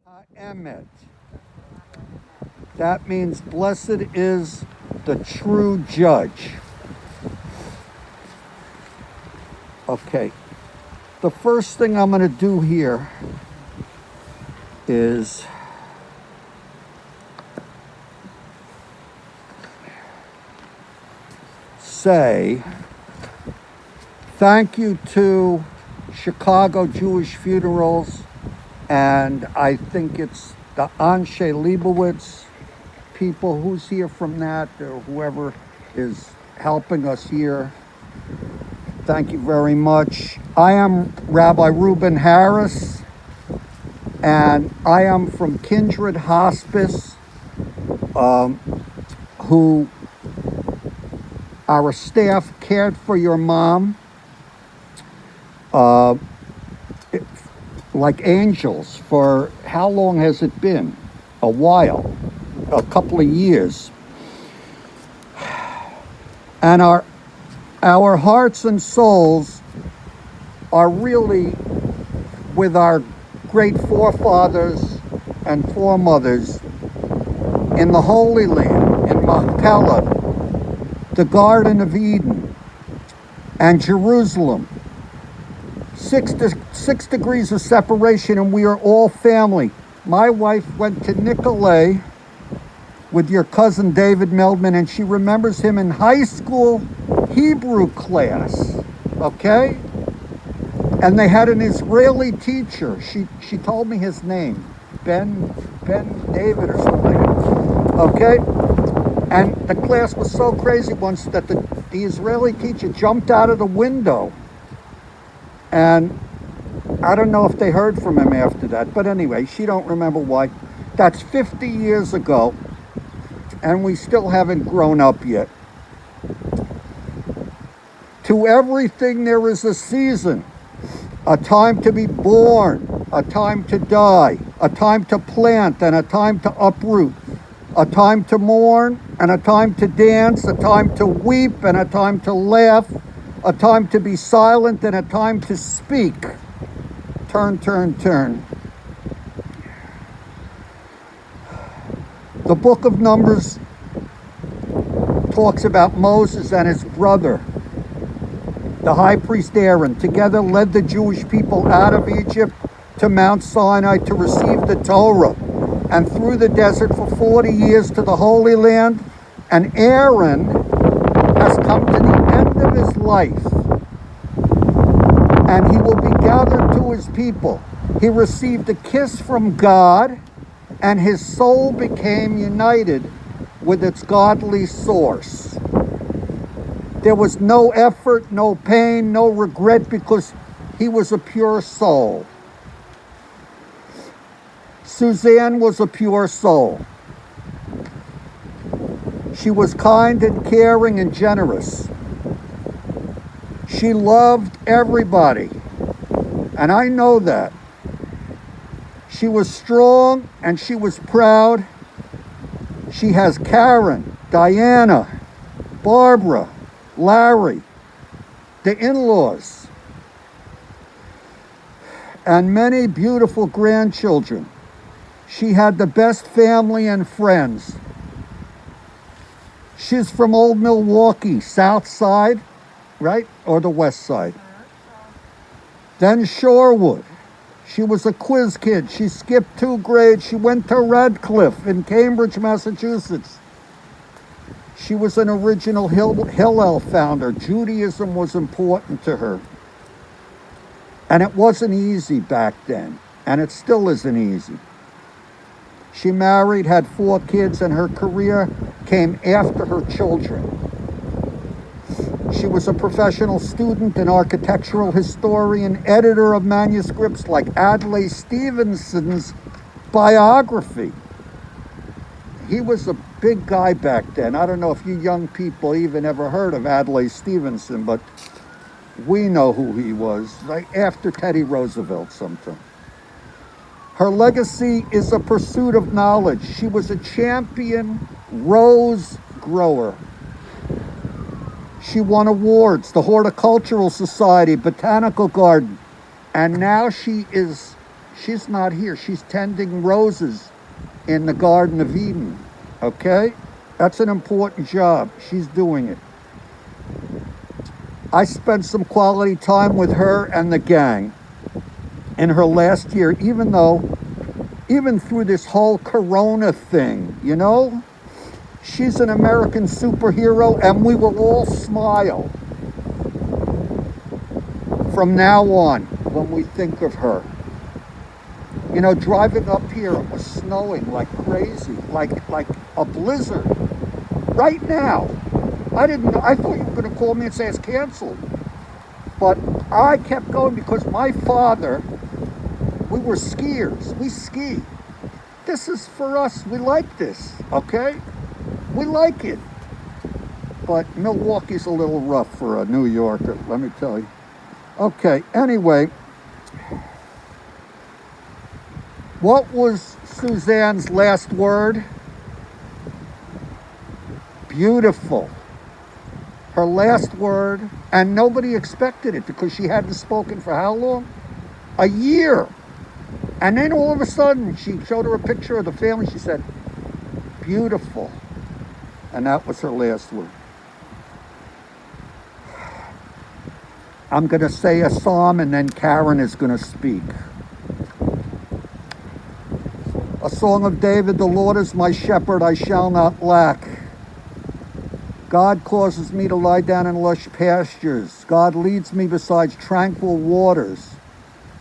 Emet. That means blessed is the true judge. Okay. The first thing I'm going to do here is say thank you to Chicago Jewish Funerals, and I think it's the Anshe Leibowitz people. Who's here from that, or whoever is helping us here. Thank you very much. I am Rabbi Reuben Harris, and I am from Kindred Hospice, who our staff cared for your mom like angels for how long has it been? A while, a couple of years. And our hearts and souls are really with our great forefathers and foremothers in the Holy Land, in Machpelah, the Garden of Eden, and Jerusalem. Six degrees of separation, and we are all family. My wife went to Nicolay with your cousin David Meldman, and she remembers him in high school Hebrew class, okay? And they had an Israeli teacher. She told me his name, Ben David or something, okay? And the class was so crazy once that the Israeli teacher jumped out of the window. And I don't know if they heard from him after that. But anyway, she don't remember why. That's 50 years ago. And we still haven't grown up yet. To everything there is a season. A time to be born. A time to die. A time to plant and a time to uproot. A time to mourn and a time to dance. A time to weep and a time to laugh. A time to be silent and a time to speak. Turn, turn, turn. The book of Numbers talks about Moses and his brother, the high priest Aaron, together led the Jewish people out of Egypt to Mount Sinai to receive the Torah, and through the desert for 40 years to the Holy Land. And Aaron has come to the end of his life, and he will be gathered to his people. He received a kiss from God, and his soul became united with its godly source. There was no effort, no pain, no regret, because he was a pure soul. Suzanne was a pure soul. She was kind and caring and generous. She loved everybody, and I know that. She was strong and she was proud. She has Karen, Diana, Barbara, Larry, the in-laws, and many beautiful grandchildren. She had the best family and friends. She's from Old Milwaukee, South Side, right? Or the West Side. Then Shorewood. She was a quiz kid. She skipped 2 grades. She went to Radcliffe in Cambridge, Massachusetts. She was an original Hillel founder. Judaism was important to her. And it wasn't easy back then. And it still isn't easy. She married, had 4 kids, and her career came after her children. She was a professional student, an architectural historian, editor of manuscripts like Adlai Stevenson's biography. He was a big guy back then. I don't know if you young people even ever heard of Adlai Stevenson, but we know who he was, like after Teddy Roosevelt sometime. Her legacy is a pursuit of knowledge. She was a champion rose grower. She won awards, the Horticultural Society, Botanical Garden, and now she is She's not here. She's tending roses in the Garden of Eden, okay? That's an important job. She's doing it. I spent some quality time with her and the gang in her last year, even through this whole corona thing, you know? She's an American superhero, and we will all smile from now on when we think of her. You know, driving up here, it was snowing like crazy, like a blizzard. Right now, I thought you were going to call me and say it's canceled. But I kept going because my father, we were skiers. We ski. This is for us. We like this, okay? We like it. But Milwaukee's a little rough for a New Yorker, let me tell you. Okay, anyway. What was Suzanne's last word? Beautiful. Her last word, and nobody expected it because she hadn't spoken for how long? A year. And then all of a sudden, she showed her a picture of the family. She said, beautiful. And that was her last word. I'm going to say a psalm, and then Karen is going to speak. A song of David, the Lord is my shepherd, I shall not lack. God causes me to lie down in lush pastures. God leads me beside tranquil waters.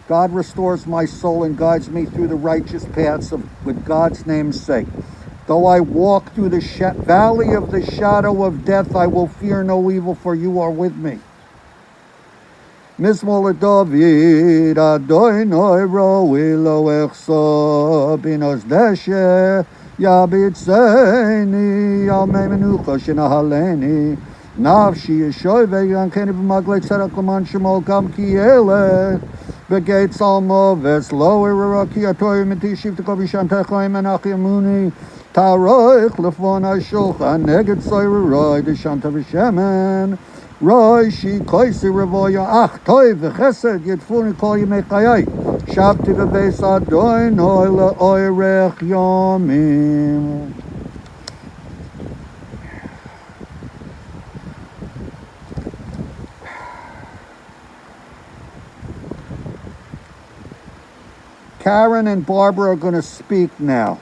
God restores my soul and guides me through the righteous paths with God's name's sake. Though I walk through the valley of the shadow of death, I will fear no evil, for you are with me. Mizmor David, Adonai roi lo echso binos deshe, yabitzeni al mei menucha shenahaleni, nafshi yeshoy ve'yankeni b'maglei tzedek l'man shemo gam ki elech, begates almoves lo iraki atoy mitishiv teko b'shantecha imenach yamuni, taroich lefon ha'shulchan neged soyroi d'shanta v'shemen, Roishi koisi revoya ach toy v'chesed yitfuni kol yimei chayai shabti v'beis Adonai le'oirech yomim. Karen and Barbara are going to speak now.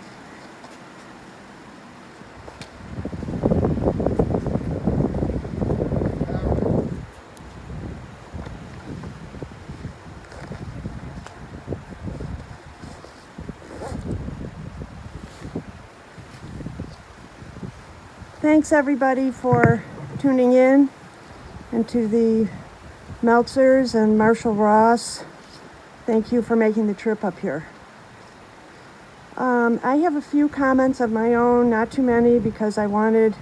Thanks everybody for tuning in, and to the Meltzers and Marshall Ross. Thank you for making the trip up here. I have a few comments of my own, not too many, because I wanted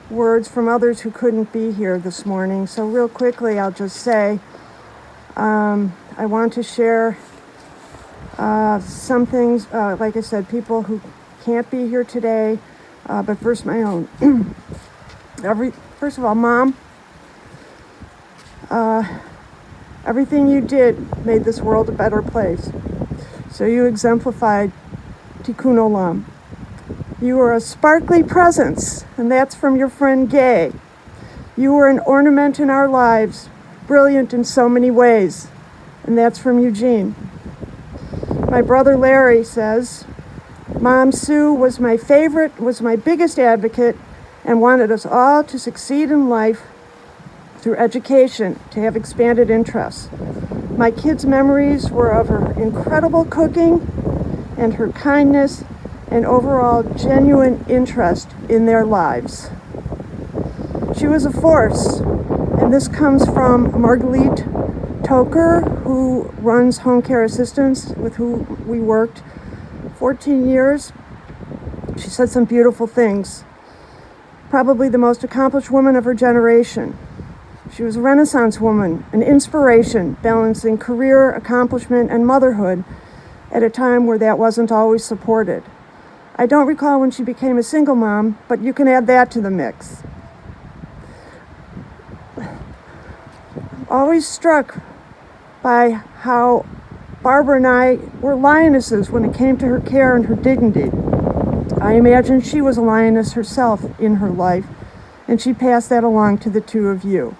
words from others who couldn't be here this morning. So real quickly, I'll just say I want to share some things, like I said, people who can't be here today. But first, my own. First of all, Mom, everything you did made this world a better place. So you exemplified Tikkun Olam. You were a sparkly presence, and that's from your friend Gay. You were an ornament in our lives, brilliant in so many ways, and that's from Eugene. My brother Larry says, Mom Sue was my favorite, was my biggest advocate, and wanted us all to succeed in life through education, to have expanded interests. My kids' memories were of her incredible cooking and her kindness and overall genuine interest in their lives. She was a force, and this comes from Marguerite Toker, who runs Home Care Assistance, with who we worked 14 years. She said some beautiful things. Probably the most accomplished woman of her generation. She was a Renaissance woman, an inspiration, balancing career, accomplishment, and motherhood at a time where that wasn't always supported. I don't recall when she became a single mom, but you can add that to the mix. Always struck by how Barbara and I were lionesses when it came to her care and her dignity. I imagine she was a lioness herself in her life, and she passed that along to the two of you.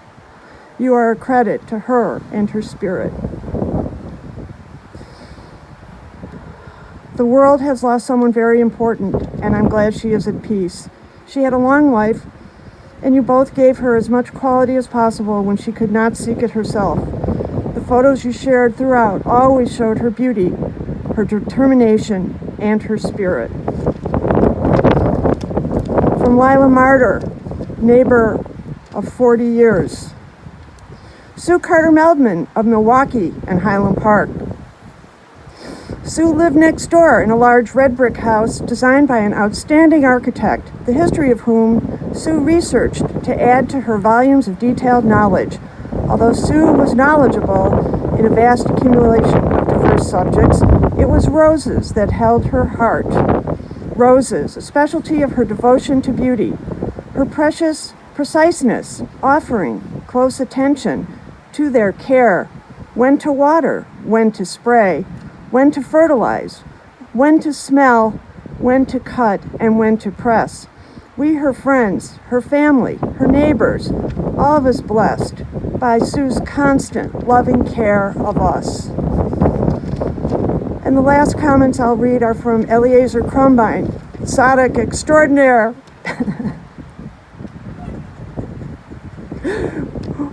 You are a credit to her and her spirit. The world has lost someone very important, and I'm glad she is at peace. She had a long life, and you both gave her as much quality as possible when she could not seek it herself. The photos you shared throughout always showed her beauty, her determination, and her spirit. From Lila Martyr, neighbor of 40 years. Sue Carter Meldman of Milwaukee and Highland Park. Sue lived next door in a large red brick house designed by an outstanding architect, the history of whom Sue researched to add to her volumes of detailed knowledge. Although Sue was knowledgeable in a vast accumulation of diverse subjects, it was roses that held her heart. Roses, a specialty of her devotion to beauty, her precious preciseness, offering close attention to their care, when to water, when to spray, when to fertilize, when to smell, when to cut, and when to press. We, her friends, her family, her neighbors, all of us blessed by Sue's constant loving care of us. And the last comments I'll read are from Eliezer Crumbine, Tzaddik extraordinaire,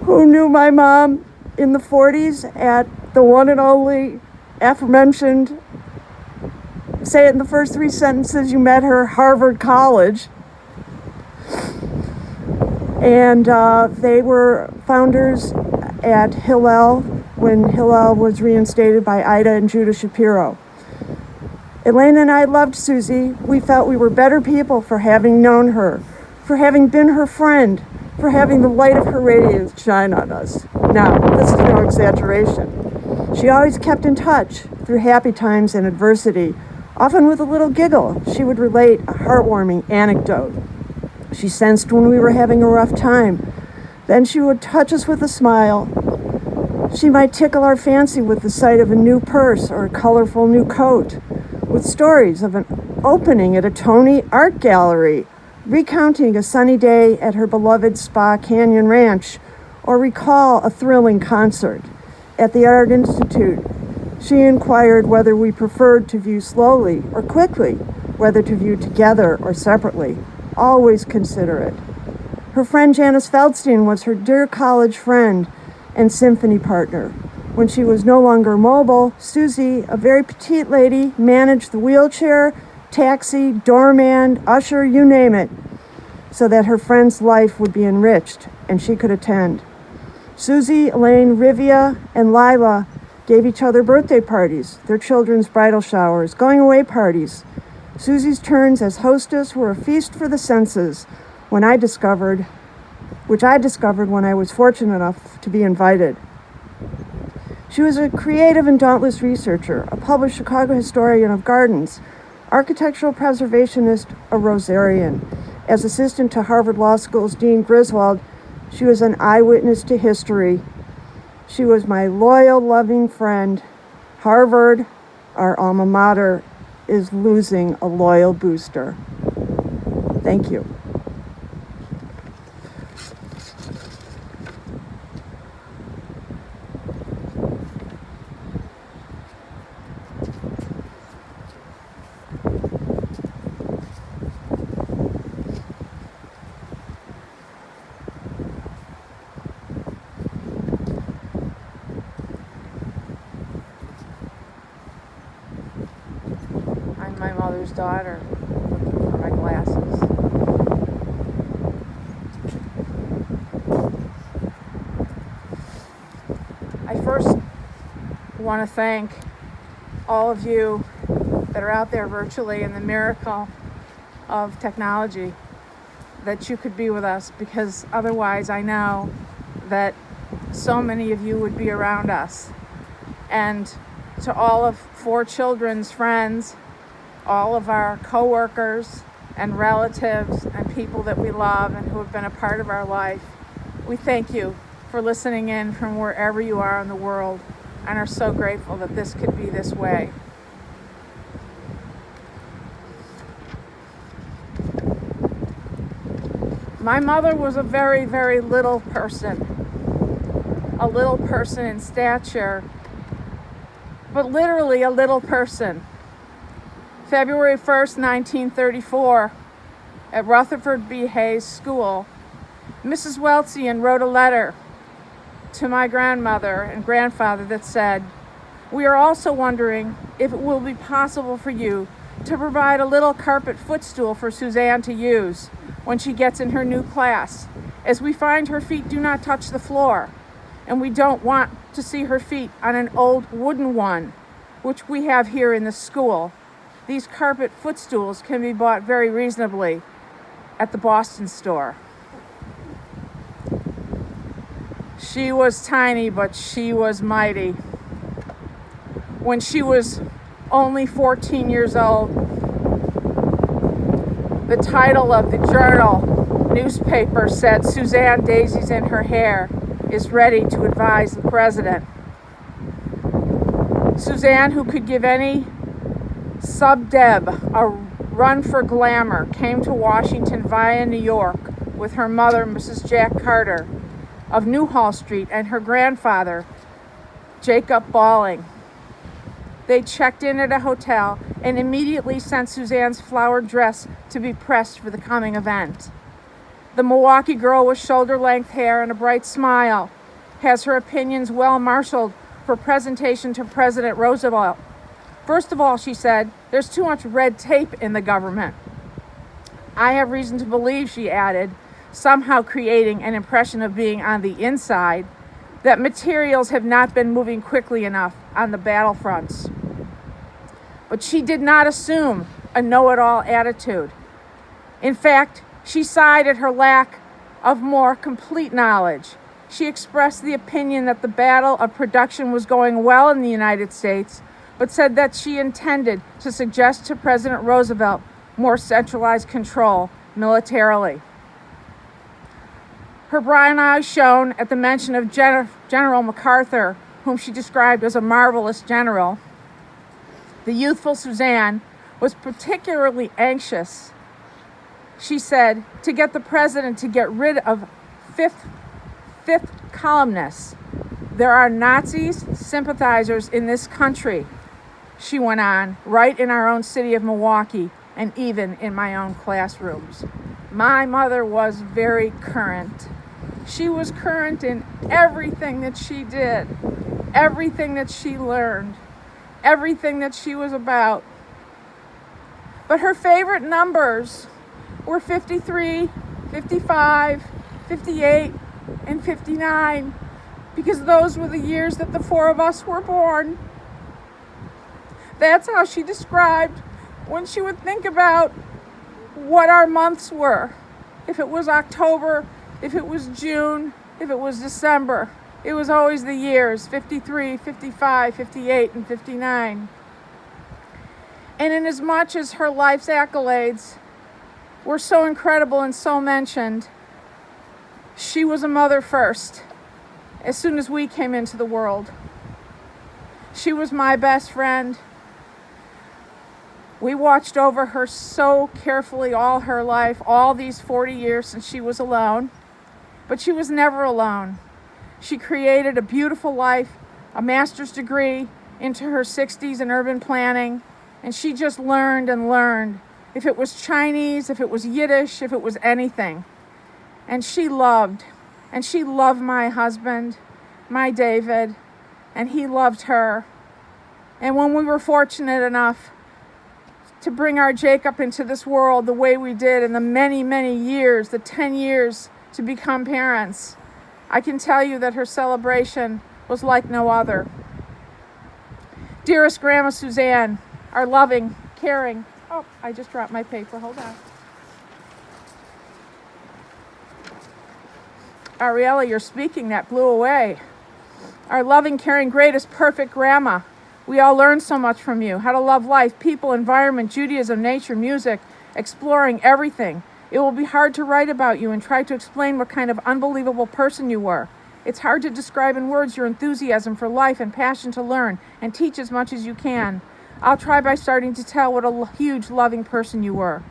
who knew my mom in the 40s at the one and only aforementioned, say it in the first 3 sentences, you met her, Harvard College. And they were founders at Hillel when Hillel was reinstated by Ida and Judah Shapiro. Elena and I loved Susie. We felt we were better people for having known her, for having been her friend, for having the light of her radiance shine on us. Now, this is no exaggeration. She always kept in touch through happy times and adversity. Often with a little giggle, she would relate a heartwarming anecdote. She sensed when we were having a rough time. Then she would touch us with a smile. She might tickle our fancy with the sight of a new purse or a colorful new coat, with stories of an opening at a Tony art gallery, recounting a sunny day at her beloved Spa Canyon Ranch, or recall a thrilling concert. At the Art Institute, she inquired whether we preferred to view slowly or quickly, whether to view together or separately. Always considerate. Her friend Janice Feldstein was her dear college friend and symphony partner. When she was no longer mobile, Susie, a very petite lady, managed the wheelchair, taxi, doorman, usher, you name it, so that her friend's life would be enriched and she could attend. Susie, Elaine, Rivia, and Lila gave each other birthday parties, their children's bridal showers, going away parties. Susie's turns as hostess were a feast for the senses, which I discovered when I was fortunate enough to be invited. She was a creative and dauntless researcher, a published Chicago historian of gardens, architectural preservationist, a Rosarian. As assistant to Harvard Law School's Dean Griswold, she was an eyewitness to history. She was my loyal, loving friend. Harvard, our alma mater, is losing a loyal booster. Thank you. My mother's daughter, looking for my glasses. I first want to thank all of you that are out there virtually in the miracle of technology, that you could be with us, because otherwise I know that so many of you would be around us. And to all of 4 Children's friends, all of our coworkers and relatives and people that we love and who have been a part of our life, we thank you for listening in from wherever you are in the world. and are so grateful that this could be this way. My mother was a very, very little person in stature, but literally a little person. February 1st, 1934, at Rutherford B. Hayes School, Mrs. Weltsian wrote a letter to my grandmother and grandfather that said, "We are also wondering if it will be possible for you to provide a little carpet footstool for Suzanne to use when she gets in her new class, as we find her feet do not touch the floor, and we don't want to see her feet on an old wooden one, which we have here in the school. These carpet footstools can be bought very reasonably at the Boston store." She was tiny, but she was mighty. When she was only 14 years old, the title of the journal newspaper said, "Suzanne Daisies in Her Hair is ready to advise the president." Suzanne, who could give any sub-deb a run for glamour, came to Washington via New York with her mother, Mrs. Jack Carter of Newhall Street, and her grandfather, Jacob Balling. They checked in at a hotel and immediately sent Suzanne's flowered dress to be pressed for the coming event. The Milwaukee girl with shoulder-length hair and a bright smile has her opinions well marshaled for presentation to President Roosevelt. "First of all," she said, "there's too much red tape in the government. I have reason to believe," she added, somehow creating an impression of being on the inside, "that materials have not been moving quickly enough on the battlefronts." But she did not assume a know-it-all attitude. In fact, she sighed at her lack of more complete knowledge. She expressed the opinion that the battle of production was going well in the United States, but said that she intended to suggest to President Roosevelt more centralized control militarily. Her brown eyes shone at the mention of General MacArthur, whom she described as a marvelous general. The youthful Suzanne was particularly anxious, she said, to get the president to get rid of fifth columnists. "There are Nazis sympathizers in this country," she went on, "right in our own city of Milwaukee, and even in my own classrooms." My mother was very current. She was current in everything that she did, everything that she learned, everything that she was about. But her favorite numbers were 53, 55, 58, and 59, because those were the years that the four of us were born. That's how she described when she would think about what our months were. If it was October, if it was June, if it was December, it was always the years 53, 55, 58, and 59. And in as much as her life's accolades were so incredible and so mentioned, she was a mother first, as soon as we came into the world. She was my best friend. We watched over her so carefully all her life, all these 40 years since she was alone. But she was never alone. She created a beautiful life, a master's degree into her 60s in urban planning, and she just learned and learned. If it was Chinese, if it was Yiddish, if it was anything. And she loved my husband, my David, and he loved her. And when we were fortunate enough to bring our Jacob into this world the way we did in the many, many years, the 10 years to become parents, I can tell you that her celebration was like no other. Dearest Grandma Suzanne, our loving, caring, oh, I just dropped my paper, hold on. Ariella, you're speaking, that blew away. Our loving, caring, greatest, perfect grandma. We all learned so much from you. How to love life, people, environment, Judaism, nature, music, exploring everything. It will be hard to write about you and try to explain what kind of unbelievable person you were. It's hard to describe in words your enthusiasm for life and passion to learn and teach as much as you can. I'll try by starting to tell what a huge, loving person you were.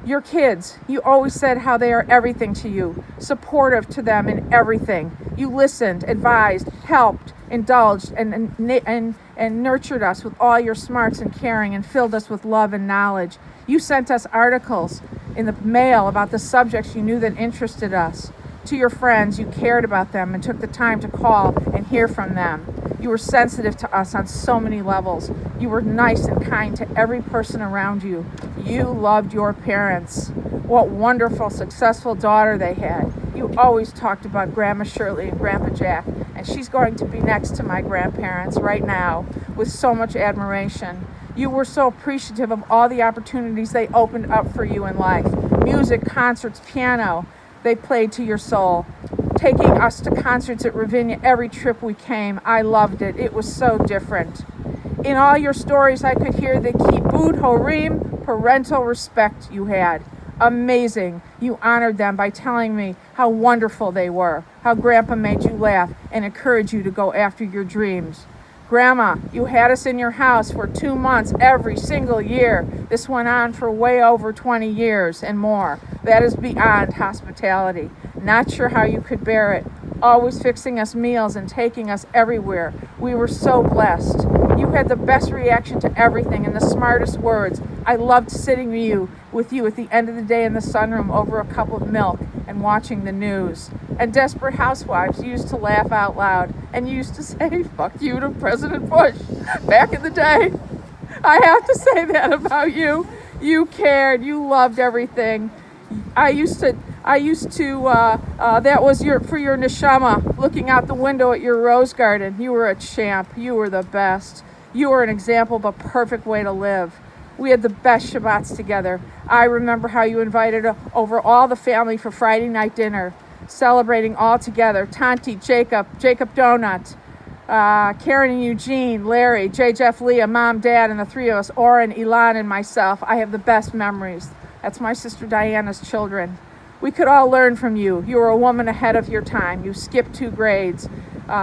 Your kids, you always said how they are everything to you, supportive to them in everything. You listened, advised, helped, indulged, and nurtured us with all your smarts and caring and filled us with love and knowledge. You sent us articles in the mail about the subjects you knew that interested us. To your friends, you cared about them and took the time to call and hear from them. You were sensitive to us on so many levels. You were nice and kind to every person around you. You loved your parents. What wonderful, successful daughter they had. You always talked about Grandma Shirley and Grandpa Jack, and she's going to be next to my grandparents right now with so much admiration. You were so appreciative of all the opportunities they opened up for you in life. Music, concerts, piano, they played to your soul. Taking us to concerts at Ravinia every trip we came, I loved it. It was so different. In all your stories, I could hear the kibbud horim, parental respect you had. Amazing. You honored them by telling me how wonderful they were, how Grandpa made you laugh and encouraged you to go after your dreams. Grandma, you had us in your house for 2 months every single year. This went on for way over 20 years and more. That is beyond hospitality. Not sure how you could bear it. Always fixing us meals and taking us everywhere. We were so blessed. You had the best reaction to everything and the smartest words. I loved sitting with you at the end of the day in the sunroom over a cup of milk and watching the news. And Desperate Housewives used to laugh out loud and used to say, "Fuck you" to President Bush back in the day. I have to say that about you. You cared. You loved everything. I used to. That was for your neshama, looking out the window at your rose garden. You were a champ. You were the best. You were an example of a perfect way to live. We had the best Shabbats together. I remember how you invited over all the family for Friday night dinner, celebrating all together. Tanti, Jacob Donut, Karen and Eugene, Larry, J. Jeff, Leah, Mom, Dad, and the three of us, Oren, Ilan, and myself. I have the best memories. That's my sister Diana's children. We could all learn from you. You were a woman ahead of your time. You skipped 2 grades.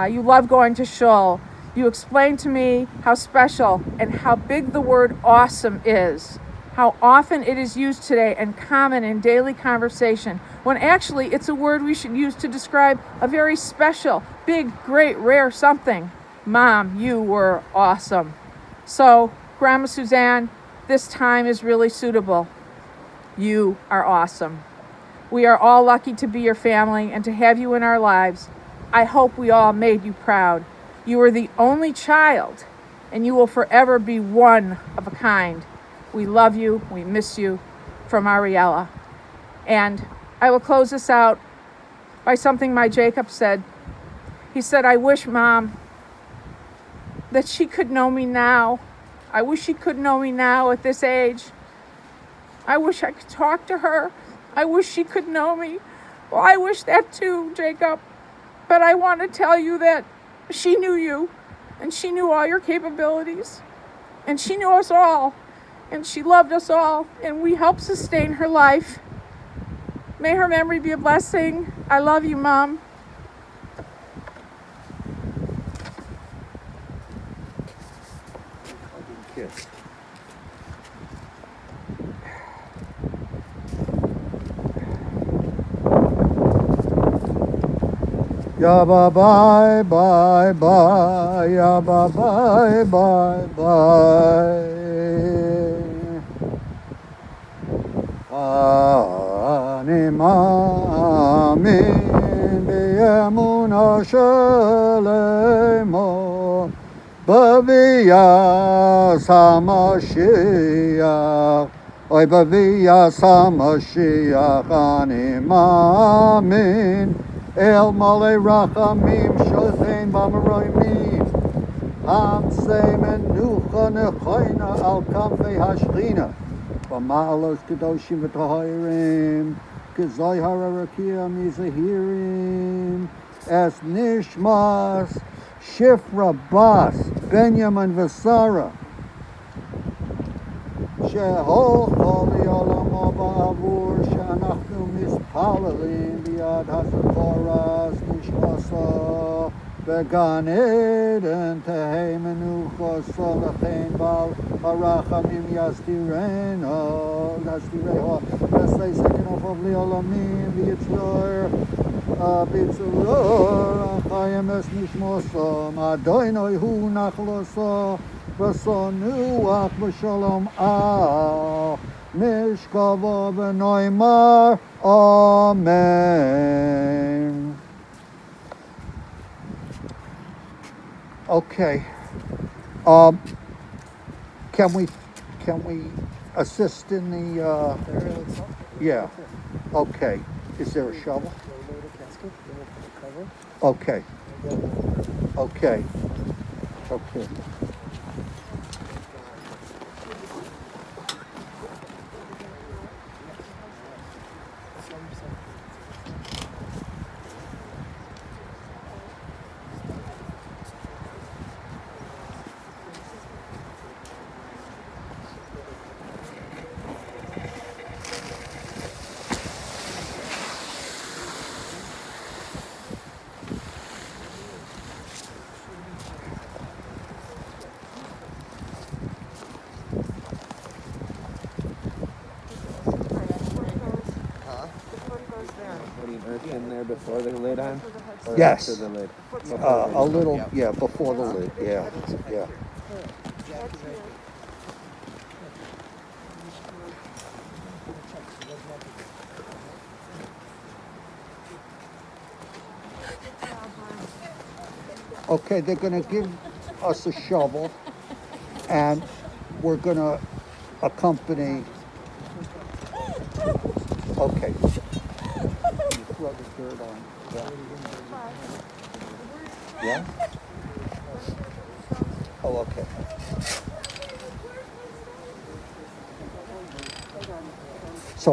You loved going to shul. You explained to me how special and how big the word awesome is, how often it is used today and common in daily conversation, when actually it's a word we should use to describe a very special, big, great, rare something. Mom, you were awesome. So, Grandma Suzanne, this time is really suitable. You are awesome. We are all lucky to be your family and to have you in our lives. I hope we all made you proud. You are the only child, and you will forever be one of a kind. We love you. We miss you. From Ariella. And I will close this out by something my Jacob said. He said, "I wish, Mom, that she could know me now. I wish she could know me now at this age. I wish I could talk to her. I wish she could know me." Well, I wish that too, Jacob. But I want to tell you that she knew you, and she knew all your capabilities, and she knew us all, and she loved us all, and we helped sustain her life. May her memory be a blessing. I love you, Mom. Kiss. Ya ba bye bye bye, ya ba bye bye bye. Ani ma'amin b'emuna shalemo b'viyas HaMashiach. Oy b'viyas HaMashiach ani ma'amin El Malay Rachamim Shosein Bamaroimim Hamsei Menucha Nechoina Al Kamfei Hashchina B'ma'alos Kedoshim V'Tahirim K'zoi Hararakia Mizahirim Es Nishmas Shifra Bas Benjamin Vasara שהולכו לעולמו בעבור שאנחנו מתפללים ביד הספורס נשמסו בגן עדן תהי מנוחו לכן בעל הרחמים יסתירנו וסייסה כנופו בלי עולמים ויצרור בצרור החיים אס נשמוסו אדוני הוא נחלוסו ושונוח בשלום משכבו ונאמר amen. Okay. Can we assist in the yeah. Okay. Is there a shovel? Okay. Okay. Okay. In there before the lid on? Or Yes. after the lid? A little, yeah, before the lid, yeah, yeah. Okay, they're gonna give us a shovel, and we're gonna accompany. Okay. You throw the dirt on. Yeah. Yeah? Oh, okay. So.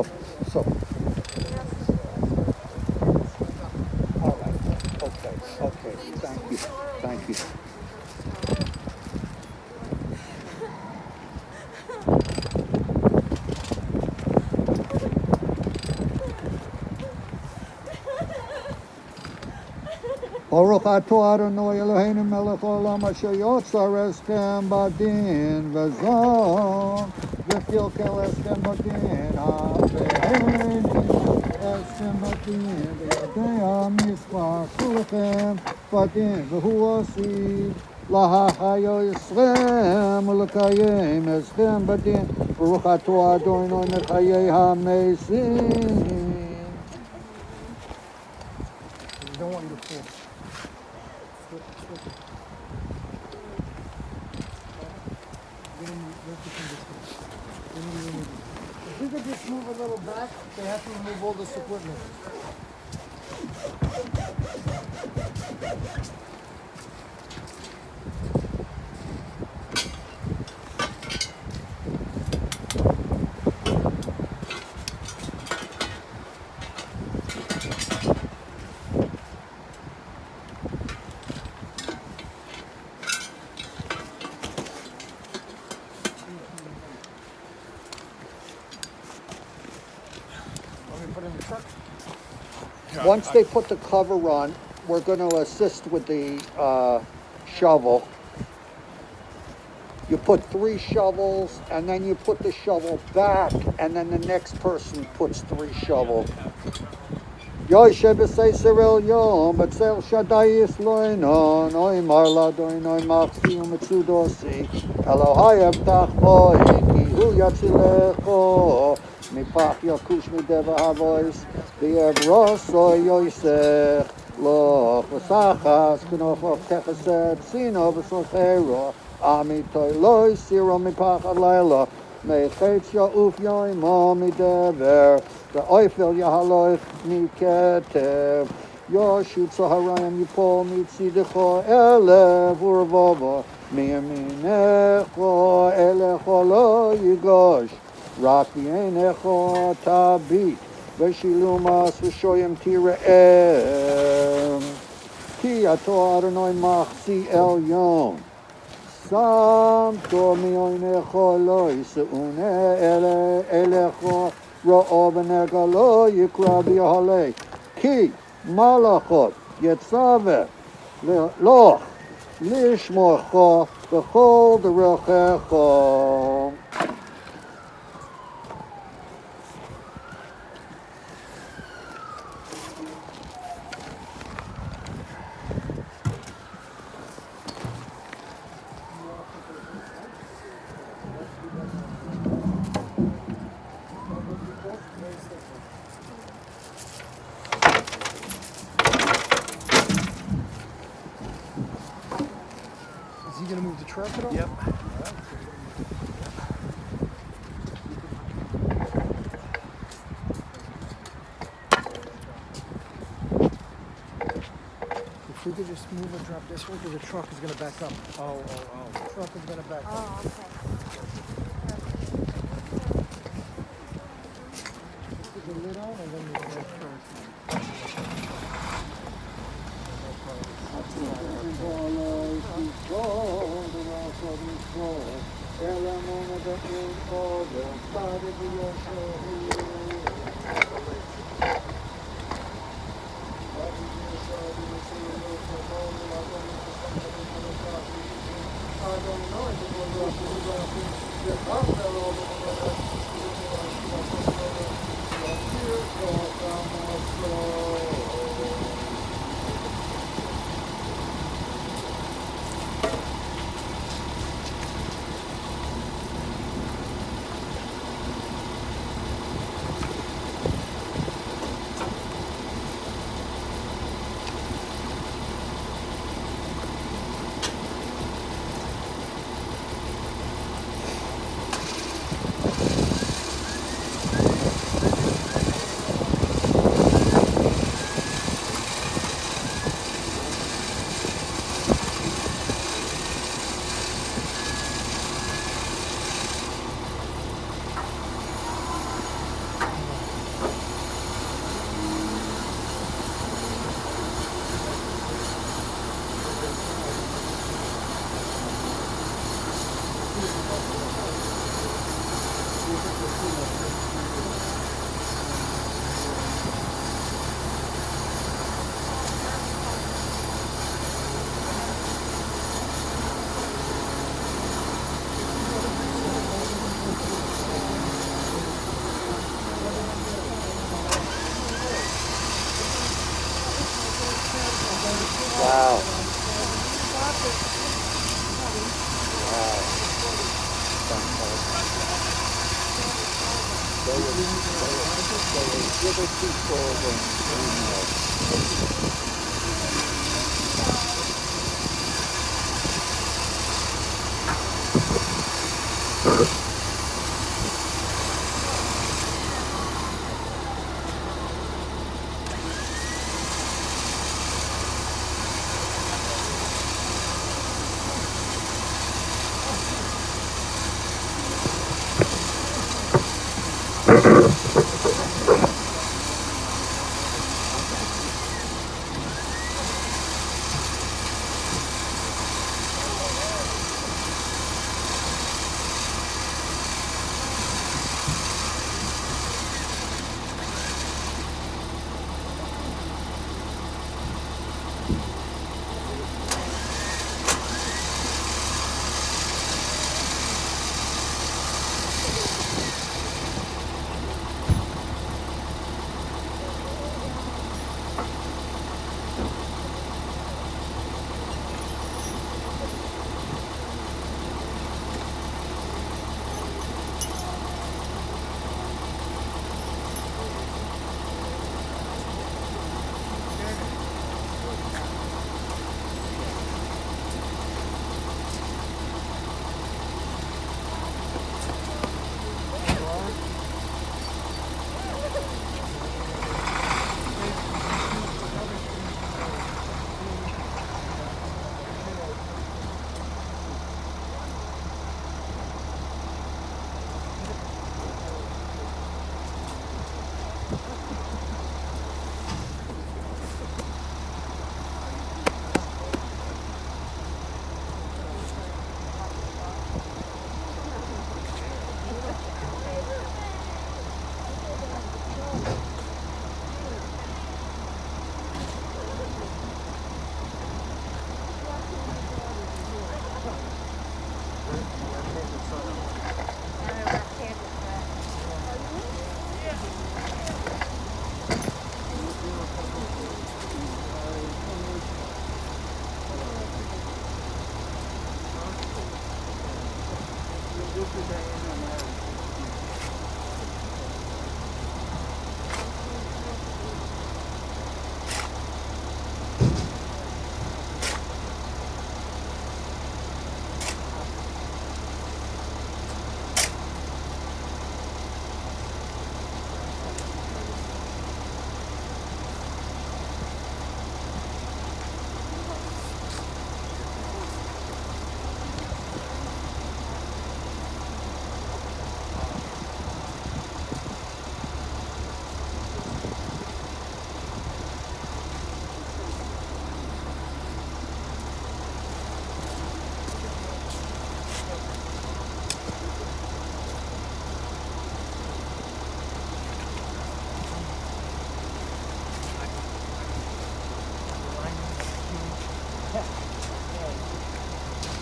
All right. Okay. Thank you. Baruch atah Adonai Eloheinu melech haolam asher yotzar eskem badin v'zon v'kilkel eskem badin ha've'ein eskem badin v'yadei ha'mispar kulchem badin v'hu osid lahachayo Yisrael u'lekayim eskem badin Baruch atah Adonai mechayei ha'mesim. Don't want you to fall. If we could just move a little back, they have to remove all this equipment. Once they put the cover on, we're going to assist with the shovel. You put 3 shovels, and then you put the shovel back, and then the next person puts 3 shovels. Yoshe b'seisir elyon, b'tzel shaddai yisloinon, oimar ladoinoi machzi u'metzudosi, Elohai evtach boi, ki hu yatzilecho, mipach yakush mideva havois, v'yevroso yosech, loch v'sachas, k'nochoch techesed, sino v'sochero, amitoi loi siro mipach alayla, mechetz ya'uf yoimo midever, Ve'oifel yahaloich miketev, Yoshut Saharayim Yipol mitzidecho elev urvovo, miyaminecho elecho lo yigosh, rak v'yenecho tabit, v'shilumas v'shoyim tire'em, ki ato Adonai machzi elyon, samto miyonecho lo yis'une elecho, Ra'ov v'negalo yikra b'yahalei, ki malachot yetzaveh לא, לשמורך בכל דרכיך. Is he gonna move the truck at all? Yep. If we could just move and drop this way, because the truck is gonna back up. Oh. The truck is gonna back up. Oh, okay. Put the lid on and then we can start. Wow.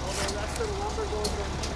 All the rest of the lumber goes in.